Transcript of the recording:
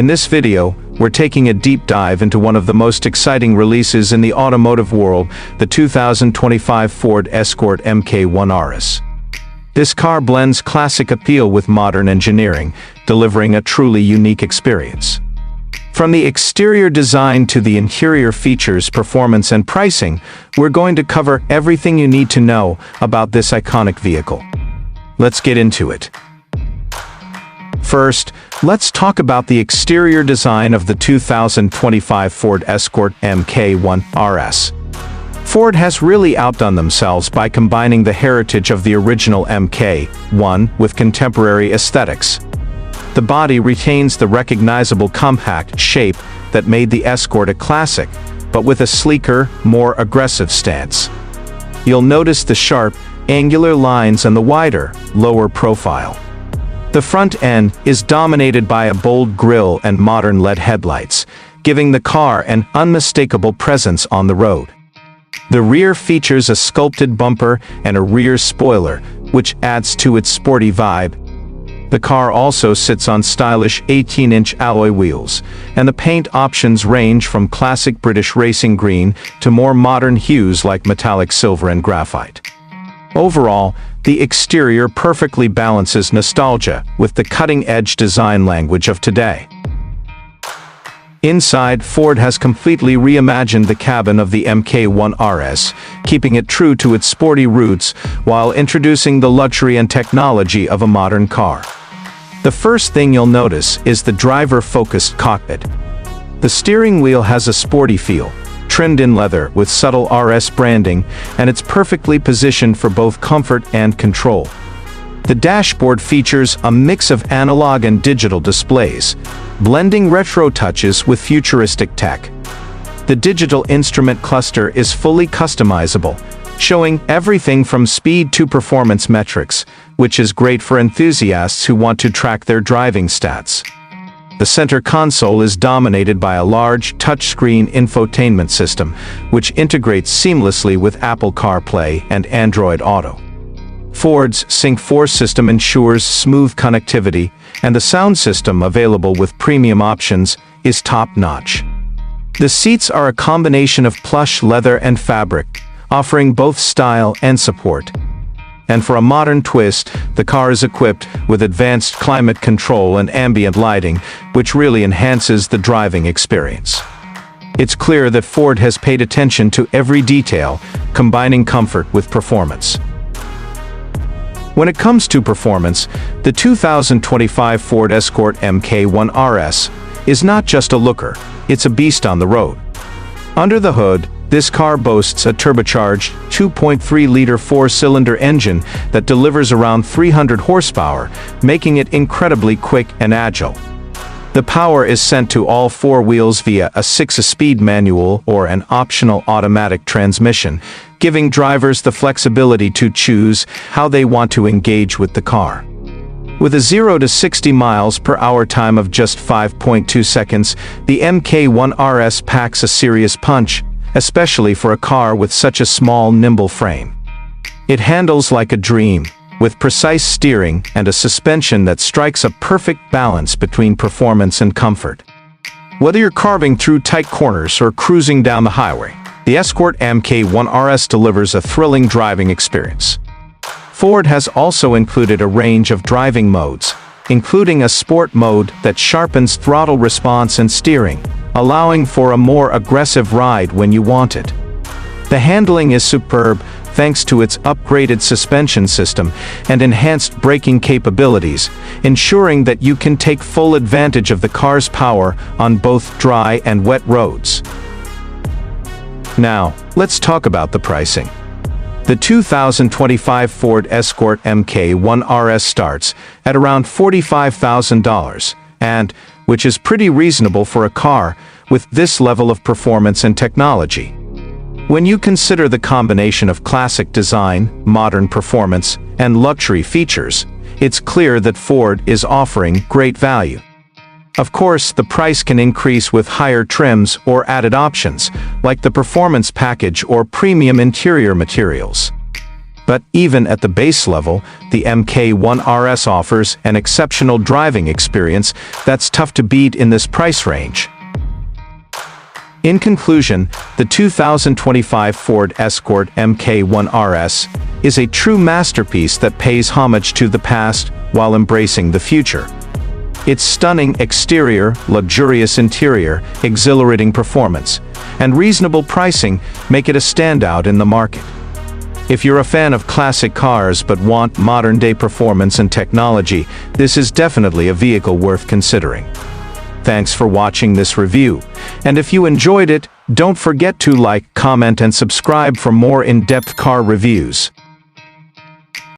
In this video, we're taking a deep dive into one of the most exciting releases in the automotive world, the 2025 Ford Escort MK1 RS. This car blends classic appeal with modern engineering, delivering a truly unique experience. From the exterior design to the interior features, performance, and pricing, we're going to cover everything you need to know about this iconic vehicle. Let's get into it. First, let's talk about the exterior design of the 2025 Ford Escort MK1 RS. Ford has really outdone themselves by combining the heritage of the original MK1 with contemporary aesthetics. The body retains the recognizable compact shape that made the Escort a classic, but with a sleeker, more aggressive stance. You'll notice the sharp, angular lines and the wider, lower profile. The front end is dominated by a bold grille and modern LED headlights, giving the car an unmistakable presence on the road. The rear features a sculpted bumper and a rear spoiler, which adds to its sporty vibe. The car also sits on stylish 18-inch alloy wheels, and the paint options range from classic British racing green to more modern hues like metallic silver and graphite. Overall, the exterior perfectly balances nostalgia with the cutting-edge design language of today. Inside, Ford has completely reimagined the cabin of the MK1 RS, keeping it true to its sporty roots while introducing the luxury and technology of a modern car. The first thing you'll notice is the driver-focused cockpit. The steering wheel has a sporty feel, trimmed in leather with subtle RS branding, and it's perfectly positioned for both comfort and control. The dashboard features a mix of analog and digital displays, blending retro touches with futuristic tech. The digital instrument cluster is fully customizable, showing everything from speed to performance metrics, which is great for enthusiasts who want to track their driving stats. The center console is dominated by a large touchscreen infotainment system, which integrates seamlessly with Apple CarPlay and Android Auto. Ford's Sync 4 system ensures smooth connectivity, and the sound system, available with premium options, is top-notch. The seats are a combination of plush leather and fabric, offering both style and support. And for a modern twist, the car is equipped with advanced climate control and ambient lighting, which really enhances the driving experience. It's clear that Ford has paid attention to every detail, combining comfort with performance. When it comes to performance, the 2025 Ford Escort MK1 RS is not just a looker, it's a beast on the road. Under the hood, this car boasts a turbocharged 2.3-liter four-cylinder engine that delivers around 300 horsepower, making it incredibly quick and agile. The power is sent to all four wheels via a 6-speed manual or an optional automatic transmission, giving drivers the flexibility to choose how they want to engage with the car. With a 0 to 60 miles per hour time of just 5.2 seconds, the MK1 RS packs a serious punch, especially for a car with such a small, nimble frame. It handles like a dream, with precise steering and a suspension that strikes a perfect balance between performance and comfort. Whether you're carving through tight corners or cruising down the highway, the Escort MK1 RS delivers a thrilling driving experience. Ford has also included a range of driving modes, including a sport mode that sharpens throttle response and steering, allowing for a more aggressive ride when you want it. The handling is superb thanks to its upgraded suspension system and enhanced braking capabilities, ensuring that you can take full advantage of the car's power on both dry and wet roads. Now, let's talk about the pricing. The 2025 Ford Escort MK1 RS starts at around $45,000, and which is pretty reasonable for a car with this level of performance and technology. When you consider the combination of classic design, modern performance, and luxury features, it's clear that Ford is offering great value. Of course, the price can increase with higher trims or added options, like the performance package or premium interior materials. But even at the base level, the MK1 RS offers an exceptional driving experience that's tough to beat in this price range. In conclusion, the 2025 Ford Escort MK1 RS is a true masterpiece that pays homage to the past while embracing the future. Its stunning exterior, luxurious interior, exhilarating performance, and reasonable pricing make it a standout in the market. If you're a fan of classic cars but want modern-day performance and technology, this is definitely a vehicle worth considering. Thanks for watching this review, and if you enjoyed it, don't forget to like, comment and subscribe for more in-depth car reviews.